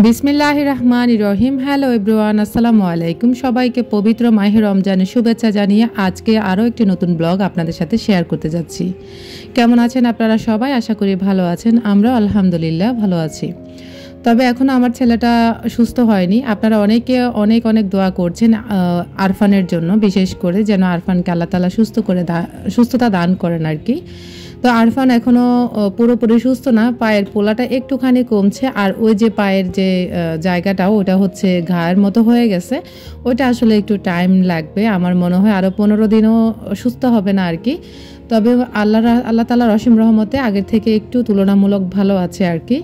বিসমিল্লাহির রহমানির রহিম। Hello everyone, আসসালামু আলাইকুম। সবাইকে পবিত্র মাহে রমজানের শুভেচ্ছা জানিয়ে আজকে আরও একটি নতুন ব্লগ আপনাদের সাথে শেয়ার করতে যাচ্ছি। কেমন আছেন আপনারা সবাই? আশা করি ভালো আছেন। আমরাও আলহামদুলিল্লাহ ভালো আছি। তবে এখনও আমার ছেলেটা সুস্থ হয়নি। আপনারা অনেকে অনেক দোয়া করছেন আরফানের জন্য, বিশেষ করে যেন আরফানকে আল্লাহ তাআলা সুস্থতা দান করেন আর কি। তো আরফান এখনও পুরোপুরি সুস্থ না, পায়ের পোলাটা একটুখানি কমছে, আর ওই যে পায়ের যে জায়গাটা ওটা হচ্ছে ঘায়ের মতো হয়ে গেছে, ওইটা আসলে একটু টাইম লাগবে। আমার মনে হয় আরও 15 দিনও সুস্থ হবে না আর কি। তবে আল্লাহ তাআলার অসীম রহমতে আগের থেকে একটু তুলনামূলক ভালো আছে আর কি।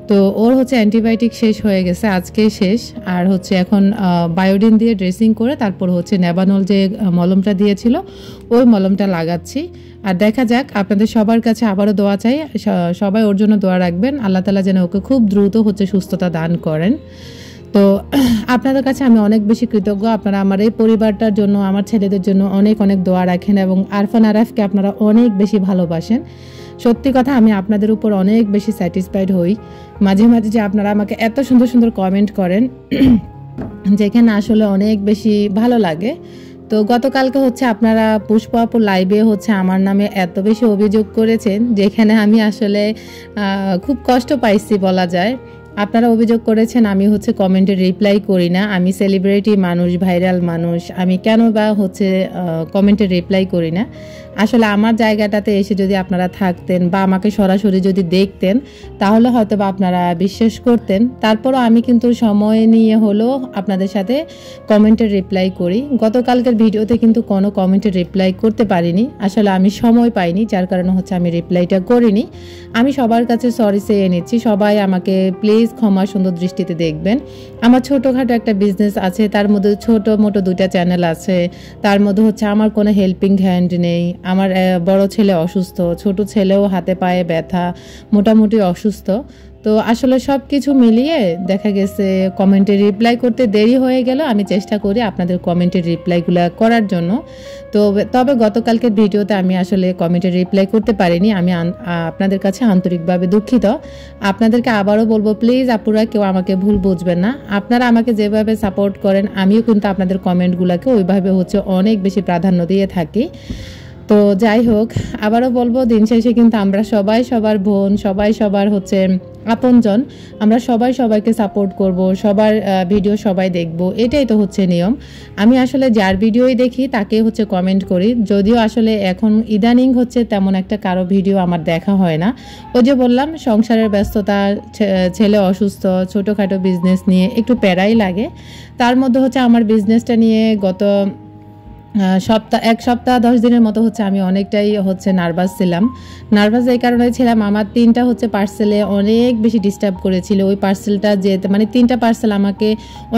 তো ওর হচ্ছে অ্যান্টিবায়োটিক শেষ হয়ে গেছে, আজকে শেষ। আর হচ্ছে এখন বায়োডিন দিয়ে ড্রেসিং করে তারপর হচ্ছে নেবানল যে মলমটা দিয়েছিল ওই মলমটা লাগাচ্ছি। আর দেখা যাক, আপনাদের সবার কাছে আবারও দোয়া চাই, সবাই ওর জন্য দোয়া রাখবেন, আল্লাহ তাআলা যেন ওকে খুব দ্রুত হচ্ছে সুস্থতা দান করেন। তো আপনাদের কাছে আমি অনেক বেশি কৃতজ্ঞ, আপনারা আমার এই পরিবারটার জন্য, আমার ছেলেদের জন্য অনেক দোয়া রাখেন, এবং আরফান আরাফকে আপনারা অনেক বেশি ভালোবাসেন। সত্যি কথা, আমি আপনাদের উপর অনেক বেশি স্যাটিসফাইড হই মাঝে মাঝে যে আপনারা আমাকে এত সুন্দর কমেন্ট করেন, যেখানে আসলে অনেক বেশি ভালো লাগে। তো গতকালকে হচ্ছে আপনারা পুষ্পা আপুর লাইভে হচ্ছে আমার নামে এত বেশি অভিযোগ করেছেন, যেখানে আমি আসলে খুব কষ্ট পাইছি বলা যায়। আপনারা অভিযোগ করেছেন আমি হচ্ছে কমেন্টে রিপ্লাই করি না, আমি সেলিব্রিটি মানুষ, ভাইরাল মানুষ, আমি কেন বা হচ্ছে কমেন্টে রিপ্লাই করি না। আসলে আমার জায়গাটাতে এসে যদি আপনারা থাকতেন বা আমাকে সরাসরি যদি দেখতেন, তাহলে হয়তো বা আপনারা বিশ্বাস করতেন। তারপরও আমি কিন্তু সময় নিয়ে হলেও আপনাদের সাথে কমেন্টের রিপ্লাই করি। গতকালকের ভিডিওতে কিন্তু কোনো কমেন্টের রিপ্লাই করতে পারিনি, আসলে আমি সময় পাইনি, যার কারণে হচ্ছে আমি রিপ্লাইটা করিনি। আমি সবার কাছে সরি চেয়ে নিচ্ছি, সবাই আমাকে প্লিজ ক্ষমা সুন্দর দৃষ্টিতে দেখবেন। আমার ছোটোখাটো একটা বিজনেস আছে, তার মধ্যে ছোটো মোটো 2টা চ্যানেল আছে, তার মধ্যে হচ্ছে আমার কোনো হেল্পিং হ্যান্ড নেই। আমার বড় ছেলে অসুস্থ, ছোট ছেলেও হাতে পায়ে ব্যথা, মোটামুটি অসুস্থ। তো আসলে সব কিছু মিলিয়ে দেখা গেছে কমেন্টে রিপ্লাই করতে দেরি হয়ে গেল। আমি চেষ্টা করি আপনাদের কমেন্টের রিপ্লাইগুলো করার জন্য। তবে গতকালকের ভিডিওতে আমি আসলে কমেন্টের রিপ্লাই করতে পারিনি, আমি আপনাদের কাছে আন্তরিকভাবে দুঃখিত। আপনাদেরকে আবারও বলবো, প্লিজ আপুরা কেউ আমাকে ভুল বুঝবেন না। আপনারা আমাকে যেভাবে সাপোর্ট করেন, আমিও কিন্তু আপনাদের কমেন্টগুলোকে ওইভাবে হচ্ছে অনেক বেশি প্রাধান্য দিয়ে থাকি। তো যাই হোক, আবারও বলবো, দিন শেষে কিন্তু আমরা সবাই সবার বোন, সবাই সবার হচ্ছে আপনজন, আমরা সবাই সবাইকে সাপোর্ট করব, সবার ভিডিও সবাই দেখব, এটাই তো হচ্ছে নিয়ম। আমি আসলে যার ভিডিওই দেখি তাকে হচ্ছে কমেন্ট করি, যদিও আসলে এখন ইদানিং হচ্ছে তেমন একটা কারো ভিডিও আমার দেখা হয় না। ওই যে বললাম, সংসারের ব্যস্ততা, ছেলে অসুস্থ, ছোটোখাটো বিজনেস নিয়ে একটু প্যারাই লাগে। তার মধ্যে হচ্ছে আমার বিজনেসটা নিয়ে গত এক সপ্তাহ 10 দিনের মতো হচ্ছে আমি অনেকটাই হচ্ছে নার্ভাস ছিলাম। নার্ভাস এই কারণে ছিলাম, আমার 3টা হচ্ছে পার্সেলে অনেক বেশি ডিস্টার্ব করেছিল। ওই পার্সেলটা যেতে মানে 3টা পার্সেল আমাকে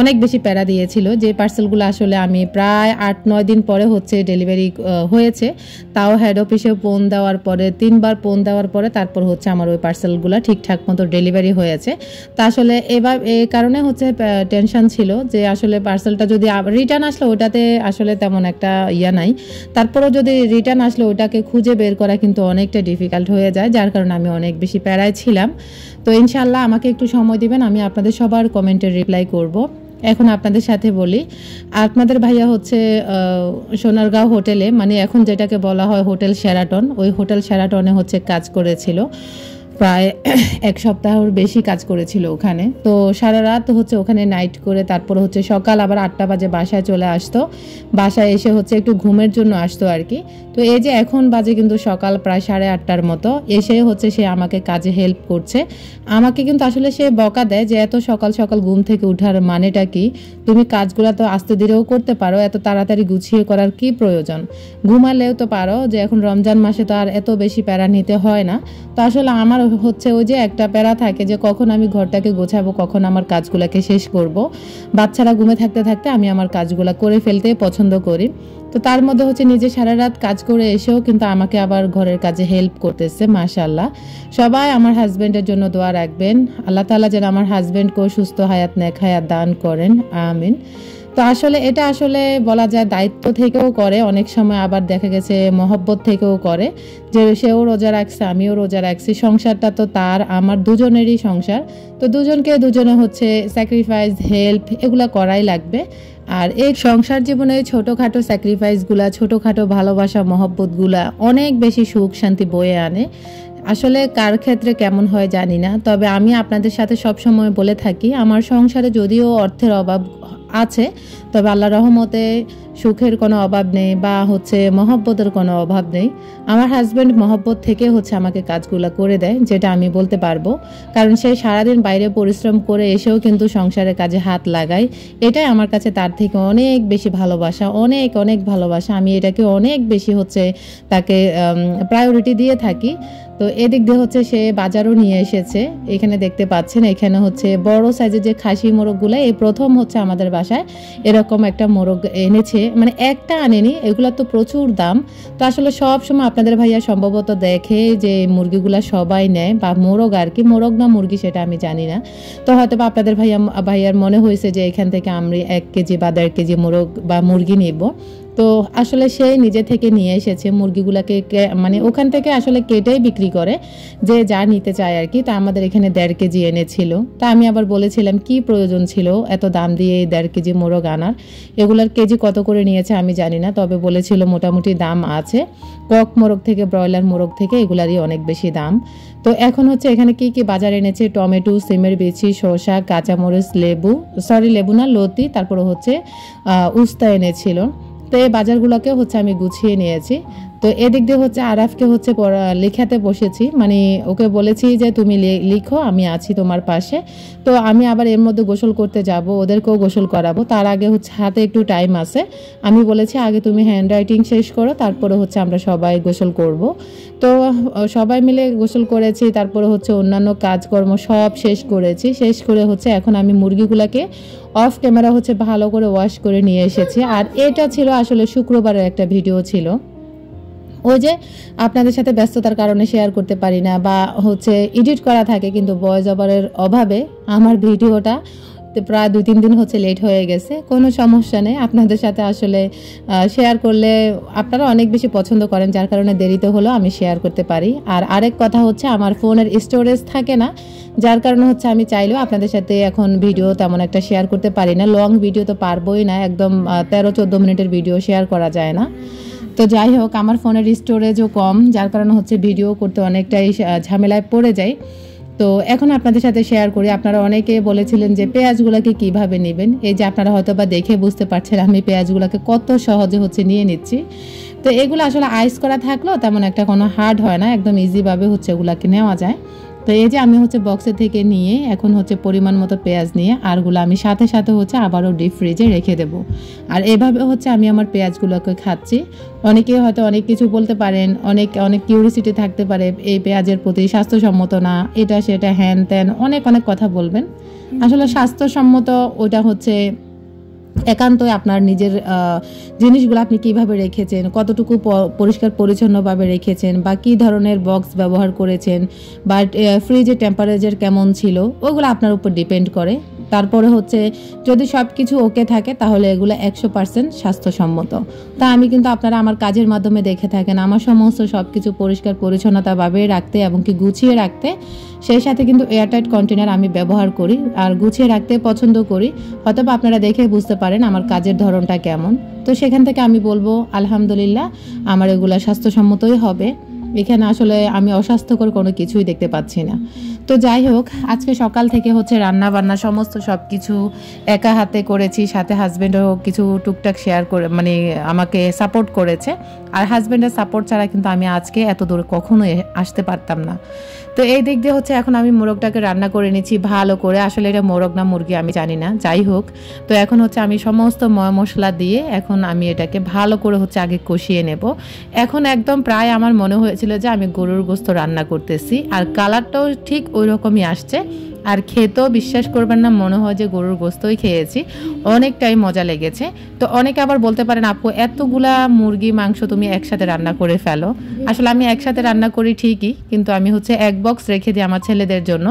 অনেক বেশি প্যারা দিয়েছিল, যে পার্সেলগুলো আসলে আমি প্রায় 8-9 দিন পরে হচ্ছে ডেলিভারি হয়েছে। তাও হেড অফিসে ফোন দেওয়ার পরে 3বার ফোন দেওয়ার পরে তারপর হচ্ছে আমার ওই পার্সেলগুলো ঠিকঠাক মতো ডেলিভারি হয়েছে। তা আসলে এবার এই কারণে হচ্ছে টেনশন ছিল যে আসলে পার্সেলটা যদি রিটার্ন আসলে ওটাতে আসলে তেমন একটা ইয়া নাই, তারপরেও যদি রিটার্ন আসলে ওটাকে খুঁজে বের করা কিন্তু অনেকটা ডিফিকাল্ট হয়ে যায়, যার কারণে আমি অনেক বেশি প্যারায় ছিলাম। তো ইনশাল্লাহ আমাকে একটু সময় দিবেন, আমি আপনাদের সবার কমেন্টের রিপ্লাই করব। এখন আপনাদের সাথে বলি, আপনাদের ভাইয়া হচ্ছে সোনারগাঁও হোটেলে, মানে এখন যেটাকে বলা হয় হোটেল শেরাটন, ওই হোটেল শেরাটনে হচ্ছে কাজ করেছিল, প্রায় 1 সপ্তাহের বেশি কাজ করেছিল ওখানে। তো সারা রাত হচ্ছে ওখানে নাইট করে তারপর হচ্ছে সকাল আবার 8টা বাজে বাসায় চলে আসতো। বাসায় এসে হচ্ছে একটু ঘুমের জন্য আসতো আর কি। তো এই যে এখন বাজে কিন্তু সকাল প্রায় 8:30টার মতো, এসে হচ্ছে সে আমাকে কাজে হেল্প করছে। আমাকে কিন্তু আসলে সে বকা দেয় যে এত সকাল সকাল ঘুম থেকে উঠার মানেটা কি, তুমি কাজগুলো তো আস্তে ধীরেও করতে পারো, এত তাড়াতাড়ি গুছিয়ে করার কি প্রয়োজন, ঘুমালেও তো পারো, যে এখন রমজান মাসে তো আর এত বেশি প্যারা নিতে হয় না। তো আসলে আমার হচ্ছে ওই যে একটা প্যারা থাকে যে কখন আমি ঘরটাকে গোছাবো, কখন আমার কাজগুলোকে শেষ করব। বাচ্চারা ঘুমে থাকতে থাকতে আমি আমার কাজগুলো করে ফেলতে পছন্দ করি। তো তার মধ্যে হচ্ছে নিজে সারা রাত কাজ করে এসেও কিন্তু আমাকে আবার ঘরের কাজে হেল্প করতেছে, মাশাআল্লাহ। সবাই আমার হাজব্যান্ডের জন্য দোয়া রাখবেন, আল্লাহ তাআলা যেন আমার হাজব্যান্ডকেও সুস্থ হায়াত নেক হায়াত দান করেন, আমিন। তো আসলে এটা আসলে বলা যায় দায়িত্ব থেকেও করে, অনেক সময় আবার দেখা গেছে মহব্বত থেকেও করে, যে সেও রোজা রাখছে আমিও রোজা রাখছি, সংসারটা তো তার আমার দুজনেরই সংসার, তো দুজনে হচ্ছে স্যাক্রিফাইস হেল্প এগুলা করাই লাগবে। আর এই সংসার জীবনে ছোটোখাটো স্যাক্রিফাইসগুলা, ছোটোখাটো ভালোবাসা মহব্বতগুলা অনেক বেশি সুখ শান্তি বয়ে আনে। আসলে কার ক্ষেত্রে কেমন হয় জানি না, তবে আমি আপনাদের সাথে সব সময় বলে থাকি আমার সংসারে যদিও অর্থের অভাব আছে, তবে আল্লাহ রহমতে সুখের কোনো অভাব নেই বা হচ্ছে মহব্বতের কোনো অভাব নেই। আমার হাজব্যান্ড মহব্বত থেকে হচ্ছে আমাকে কাজগুলো করে দেয়, যেটা আমি বলতে পারবো, কারণ সে সারাদিন বাইরে পরিশ্রম করে এসেও কিন্তু সংসারের কাজে হাত লাগায়। এটাই আমার কাছে তার থেকে অনেক বেশি ভালোবাসা, অনেক অনেক ভালোবাসা। আমি এটাকে অনেক বেশি হচ্ছে তাকে প্রায়োরিটি দিয়ে থাকি। তো এদিক দিয়ে হচ্ছে সে বাজারও নিয়ে এসেছে, এখানে দেখতে পাচ্ছেন এখানে হচ্ছে বড় সাইজের যে খাসি মোরগগুলো, এই প্রথম হচ্ছে আমাদের বাসায় এরকম একটা মোরগ এনেছে, মানে একটা আনেনি, এগুলো তো প্রচুর দাম। তো আসলে সব সময় আপনাদের ভাইয়া সম্ভবত দেখে যে মুরগিগুলা সবাই নেয়, বা মোরগ আর কি, মোরগ না মুরগি সেটা আমি জানি না। তো হয়তো বা আপনাদের ভাইয়ার মনে হয়েছে যে এখান থেকে আমি 1 কেজি বা 1.5 কেজি মোরগ বা মুরগি নিব। তো আসলে সে নিজে থেকে নিয়ে এসেছে মুরগিগুলাকে, মানে ওখান থেকে আসলে কেটেই বিক্রি করে, যে যা নিতে চায় আর কি। তা আমাদের এখানে 1.5 কেজি এনেছিল। তা আমি আবার বলেছিলাম কি প্রয়োজন ছিল এত দাম দিয়ে 1.5 কেজি মোরগ আনার, এগুলার কেজি কত করে নিয়েছে আমি জানি না, তবে বলেছিল মোটামুটি দাম আছে, কক মোরগ থেকে ব্রয়লার মোরগ থেকে এগুলারই অনেক বেশি দাম। তো এখন হচ্ছে এখানে কি কি বাজার এনেছে, টমেটো, সিমের বিচি, শসা, কাঁচামরিচ, লেবু না লতি, তারপরে হচ্ছে উস্তা এনেছিল। তো এই বাজারগুলোকে হচ্ছে আমি গুছিয়ে নিয়েছি। তো এদিক দিয়ে হচ্ছে আরাফকে হচ্ছে লেখাতে বসেছি, মানে ওকে বলেছি যে তুমি লিখো আমি আছি তোমার পাশে। তো আমি আবার এর মধ্যে গোসল করতে যাব, ওদেরকেও গোসল করাবো, তার আগে হচ্ছে হাতে একটু টাইম আছে, আমি বলেছি আগে তুমি হ্যান্ড রাইটিং শেষ করো, তারপরে হচ্ছে আমরা সবাই গোসল করব। তো সবাই মিলে গোসল করেছি, তারপরে হচ্ছে অন্যান্য কাজকর্ম সব শেষ করেছি, শেষ করে হচ্ছে এখন আমি মুরগিগুলোকে অফ ক্যামেরা হচ্ছে ভালো করে ওয়াশ করে নিয়ে এসেছি। আর এটা ছিল আসলে শুক্রবারের একটা ভিডিও ছিল, ওই যে আপনাদের সাথে ব্যস্ততার কারণে শেয়ার করতে পারি না, বা হচ্ছে এডিট করা থাকে, কিন্তু ভয়েস ওভারের অভাবে আমার ভিডিওটা প্রায় 2-3 দিন হচ্ছে লেট হয়ে গেছে। কোনো সমস্যা নেই, আপনাদের সাথে আসলে শেয়ার করলে আপনারা অনেক বেশি পছন্দ করেন, যার কারণে দেরিতে হলেও আমি শেয়ার করতে পারি। আর আরেক কথা হচ্ছে আমার ফোনের স্টোরেজ থাকে না, যার কারণে হচ্ছে আমি চাইলেও আপনাদের সাথে এখন ভিডিও তেমন একটা শেয়ার করতে পারি না, লং ভিডিও তো পারবোই না, একদম 13-14 মিনিটের ভিডিও শেয়ার করা যায় না। তো যাই হোক আমার ফোনের স্টোরেজও কম, যার কারণে হচ্ছে ভিডিও করতে অনেকটাই ঝামেলায় পড়ে যায়। তো এখন আপনাদের সাথে শেয়ার করি। আপনারা অনেকে বলেছিলেন যে পেঁয়াজগুলোকে কিভাবে নেবেন, এই যে আপনারা হয়তো বা দেখে বুঝতে পারছেন আমি পেঁয়াজগুলোকে কত সহজে হচ্ছে নিয়ে নিচ্ছি। তো এগুলো আসলে আইস করা থাকলেও তেমন একটা কোনো হার্ড হয় না, একদম ইজিভাবে হচ্ছে এগুলাকে নেওয়া যায়। তো এই যে আমি হচ্ছে বক্সে থেকে নিয়ে এখন হচ্ছে পরিমাণ মতো পেঁয়াজ নিয়ে আরগুলো আমি সাথে সাথে হচ্ছে আবারও ডিপ ফ্রিজে রেখে দেব। আর এভাবে হচ্ছে আমি আমার পেঁয়াজগুলোকে খাচ্ছি। অনেকে হয়তো অনেক কিছু বলতে পারেন, অনেক কিউরিসিটি থাকতে পারে এই পেঁয়াজের প্রতি, স্বাস্থ্যসম্মত না, এটা সেটা হ্যান ত্যান অনেক কথা বলবেন। আসলে স্বাস্থ্যসম্মত ওটা হচ্ছে একান্তই আপনার নিজের জিনিসগুলো আপনি কিভাবে রেখেছেন, কতটুকু পরিষ্কার পরিচ্ছন্নভাবে রেখেছেন, বা কী ধরনের বক্স ব্যবহার করেছেন, বা ফ্রিজের টেম্পারেচার কেমন ছিল, ওগুলো আপনার উপর ডিপেন্ড করে। তারপরে হচ্ছে যদি সব কিছু ওকে থাকে তাহলে এগুলো 100% স্বাস্থ্যসম্মত। তা আমি কিন্তু আপনারা আমার কাজের মাধ্যমে দেখে থাকেন আমার সমস্ত সব কিছু পরিষ্কার পরিচ্ছন্নতাভাবে রাখতে এবং কি গুছিয়ে রাখতে, সেই সাথে কিন্তু এয়ারটাইট কন্টেনার আমি ব্যবহার করি আর গুছিয়ে রাখতে পছন্দ করি। হয়তো আপনারা দেখে বুঝতে পারেন আমার কাজের ধরনটা কেমন। তো সেখান থেকে আমি বলবো আলহামদুলিল্লাহ আমার এগুলো স্বাস্থ্যসম্মতই হবে, এখানে আসলে আমি অস্বাস্থ্যকর কোনো কিছুই দেখতে পাচ্ছি না। তো যাই হোক আজকে সকাল থেকে হচ্ছে রান্না বান্না সমস্ত সব কিছু একা হাতে করেছি, সাথে হাজব্যান্ডও কিছু টুকটাক শেয়ার করে মানে আমাকে সাপোর্ট করেছে। আর হাজব্যান্ডের সাপোর্ট ছাড়া কিন্তু আমি আজকে এত দূর কখনোই আসতে পারতাম না। তো এই দিক দিয়ে হচ্ছে এখন আমি মোরগটাকে রান্না করে নিচ্ছি ভালো করে, আসলে এটা মোরগ না মুরগি আমি জানি না, যাই হোক। তো এখন হচ্ছে আমি সমস্ত মশলা দিয়ে এখন আমি এটাকে ভালো করে হচ্ছে আগে কষিয়ে নেব। এখন একদম প্রায় আমার মনে হয়েছিল যে আমি গরুর গোস্ত রান্না করতেছি, আর কালারটাও ঠিক ওই রকমই আসছে। আর খেতেও বিশ্বাস করবেন না, মনে হয় যে গরুর গোস্তই খেয়েছি, অনেকটাই মজা লেগেছে। তো অনেকে আবার বলতে পারেন আপু এতগুলা মুরগি মাংস তুমি একসাথে রান্না করে ফেলো। আসলে আমি একসাথে রান্না করি ঠিকই, কিন্তু আমি হচ্ছে এক বক্স রেখে দিই আমার ছেলেদের জন্য,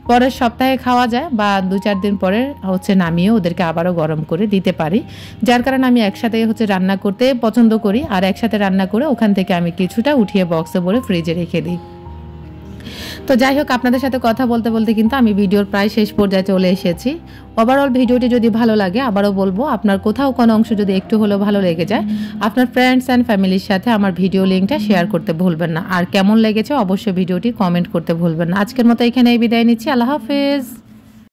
পরের সপ্তাহে খাওয়া যায় বা 2-4 দিন পরে হচ্ছে নামিয়ে ওদেরকে আবারও গরম করে দিতে পারি। যার কারণে আমি একসাথে হচ্ছে রান্না করতে পছন্দ করি, আর একসাথে রান্না করে ওখান থেকে আমি কিছুটা উঠিয়ে বক্সে ভরে ফ্রিজে রেখে দিই। তো যাই হোক, আপনাদের সাথে কথা বলতে বলতে কিন্তু আমি ভিডিওর প্রায় শেষ পর্যায়ে চলে এসেছি। ওভারঅল ভিডিওটি যদি ভালো লাগে, আবারও বলবো, আপনার কোথাও কোনো অংশ যদি একটু হলেও ভালো লেগে যায়, আপনার ফ্রেন্ডস অ্যান্ড ফ্যামিলির সাথে আমার ভিডিও লিঙ্কটা শেয়ার করতে ভুলবেন না। আর কেমন লেগেছে অবশ্যই ভিডিওটি কমেন্ট করতে ভুলবেন না। আজকের মতো এখানেই বিদায় নিচ্ছি। আল্লাহ হাফেজ।